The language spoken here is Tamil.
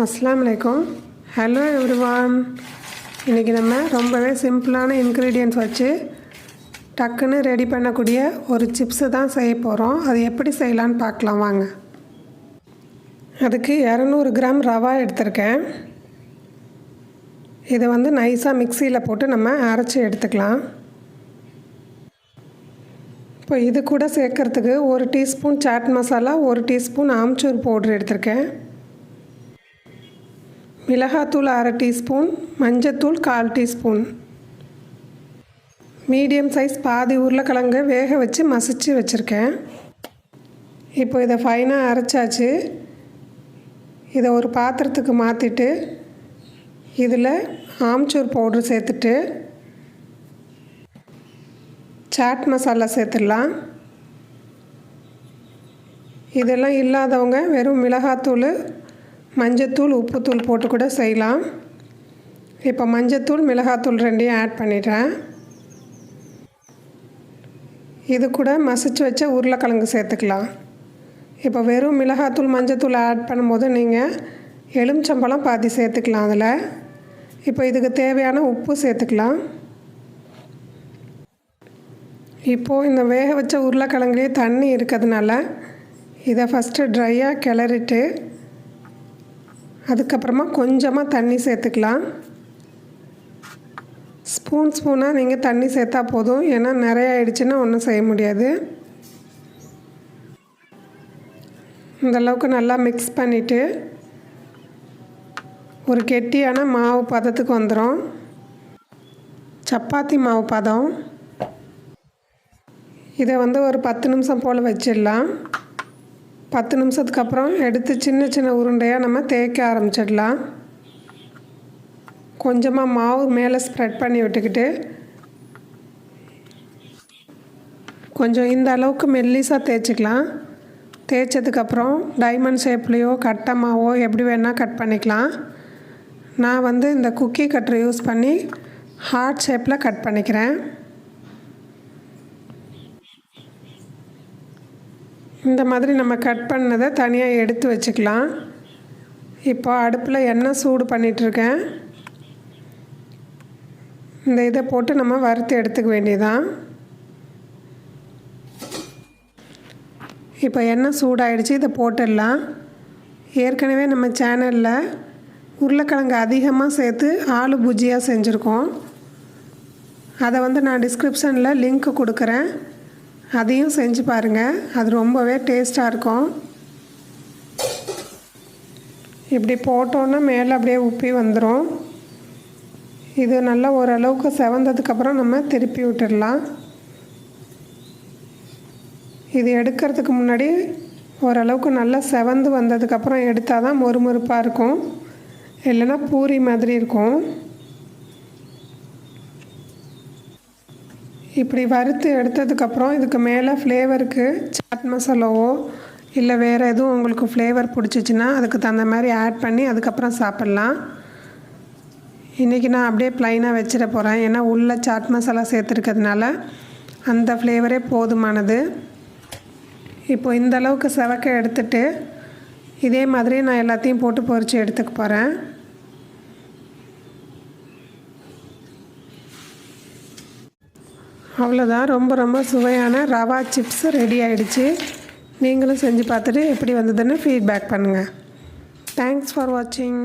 அஸ்ஸலாமு அலைக்கும். Hello everyone. இன்றைக்கி நம்ம ரொம்பவே சிம்பிளான இன்க்ரீடியன்ட்ஸ் வச்சு டக்குன்னு ரெடி பண்ணக்கூடிய ஒரு சிப்ஸு தான் செய்ய போகிறோம். அது எப்படி செய்யலான்னு பார்க்கலாம் வாங்க. அதுக்கு 200 கிராம் ரவா எடுத்திருக்கேன். இதை நைஸாக மிக்சியில் போட்டு நம்ம அரைச்சி எடுத்துக்கலாம். இப்போ இது கூட சேர்க்குறதுக்கு 1 teaspoon chaat masala, 1 teaspoon amchur powder எடுத்திருக்கேன். மிளகாத்தூள் 1/2 டீஸ்பூன், மஞ்சத்தூள் 1/4 டீஸ்பூன், மீடியம் சைஸ் பாதி உருளைக்கிழங்கு வேக வச்சு மசிச்சு வச்சுருக்கேன். இப்போ இதை ஃபைனாக அரைச்சாச்சு. இதை ஒரு பாத்திரத்துக்கு மாற்றிட்டு இதில் ஆம்ச்சூர் பவுட்ரு சேர்த்துட்டு சாட் மசாலா சேர்த்துடலாம். இதெல்லாம் இல்லாதவங்க வெறும் மிளகாத்தூள், மஞ்சத்தூள், உப்புத்தூள் போட்டு கூட செய்யலாம். இப்போ மஞ்சத்தூள், மிளகாத்தூள் ரெண்டையும் ஆட் பண்ணிடுறேன். இது கூட மசிச்சு வச்ச உருளைக்கிழங்கு சேர்த்துக்கலாம். இப்போ வெறும் மிளகாத்தூள், மஞ்சத்தூள் ஆட் பண்ணும்போது நீங்கள் எலுமிச்சம்பழம் பாதி சேர்த்துக்கலாம் அதில். இப்போ இதுக்கு தேவையான உப்பு சேர்த்துக்கலாம். இப்போது இந்த வேக வச்ச உருளைக்கிழங்குலேயே தண்ணி இருக்கிறதுனால இதை ஃபஸ்ட்டு ட்ரையாக கிளறிட்டு அதுக்கப்புறமா கொஞ்சமாக தண்ணி சேர்த்துக்கலாம். ஸ்பூனாக நீங்கள் தண்ணி சேர்த்தா போதும், ஏன்னா நிறைய ஆயிடுச்சுன்னா ஒன்றும் செய்ய முடியாது. இந்தளவுக்கு நல்லா மிக்ஸ் பண்ணிவிட்டு ஒரு கெட்டியான மாவு பதத்துக்கு வந்துடும். சப்பாத்தி மாவு பதம். இதை ஒரு 10 நிமிஷம் போல் வச்சிடலாம். 10 நிமிஷத்துக்கு அப்புறம் எடுத்து சின்ன சின்ன உருண்டையாக நம்ம தேய்க்க ஆரம்பிச்சிடலாம். கொஞ்சமாக மாவு மேலே ஸ்ப்ரெட் பண்ணி விட்டுக்கிட்டு கொஞ்சம் இந்த அளவுக்கு மெல்லிசாக தேய்ச்சிக்கலாம். தேய்ச்சதுக்கப்புறம் டைமண்ட் ஷேப்லேயோ கட்டமாவோ எப்படி வேணால் கட் பண்ணிக்கலாம். நான் இந்த குக்கி கட்டரை யூஸ் பண்ணி ஹார்ட் ஷேப்பில் கட் பண்ணிக்கிறேன். இந்த மாதிரி நம்ம கட் பண்ணதை தனியாக எடுத்து வச்சுக்கலாம். இப்போ அடுப்பில் எண்ணெய் சூடு பண்ணிகிட்ருக்கேன். இந்த இதை போட்டு நம்ம வறுத்து எடுத்துக்க வேண்டியதான். இப்போ எண்ணெய் சூடாகிடுச்சு, இதை போட்டுடலாம். ஏற்கனவே நம்ம சேனலில் உருளைக்கிழங்கு அதிகமாக சேர்த்து ஆலு புஜியாக செஞ்சுருக்கோம். அதை நான் டிஸ்கிரிப்ஷனில் லிங்க் கொடுக்குறேன், அதையும் செஞ்சு பாருங்கள். அது ரொம்பவே டேஸ்ட்டாக இருக்கும். இப்படி போட்டோன்னா மேலே அப்படியே உப்பி வந்துடும். இது நல்லா ஓரளவுக்கு செவந்ததுக்கப்புறம் நம்ம திருப்பி விட்டுடலாம். இது எடுக்கிறதுக்கு முன்னாடி ஓரளவுக்கு நல்லா செவந்து வந்ததுக்கப்புறம் எடுத்தால் தான் மொறுமொறுப்பாக இருக்கும், இல்லைன்னா பூரி மாதிரி இருக்கும். இப்படி வறுத்து எடுத்ததுக்கப்புறம் இதுக்கு மேலே ஃப்ளேவருக்கு சாட் மசாலாவோ இல்லை வேறு எதுவும் உங்களுக்கு ஃப்ளேவர் பிடிச்சிச்சின்னா அதுக்கு தகுந்த மாதிரி ஆட் பண்ணி அதுக்கப்புறம் சாப்பிட்லாம். இன்றைக்கி நான் அப்படியே ப்ளைனாக வச்சிட போகிறேன், ஏன்னா உள்ளே சாட் மசாலா சேர்த்துருக்கிறதுனால அந்த ஃப்ளேவரே போதுமானது. இப்போ இந்த அளவுக்கு செவக்க எடுத்துட்டு இதே மாதிரி நான் எல்லாத்தையும் போட்டு பொரித்து எடுத்துக்க போகிறேன். அவ்வளோதான், ரொம்ப சுவையான ரவா சிப்ஸ் ரெடி ஆகிடுச்சு. நீங்களும் செஞ்சு பார்த்துட்டு எப்படி வந்ததுன்னு ஃபீட்பேக் பண்ணுங்கள். தேங்க்ஸ் ஃபார் வாட்சிங்.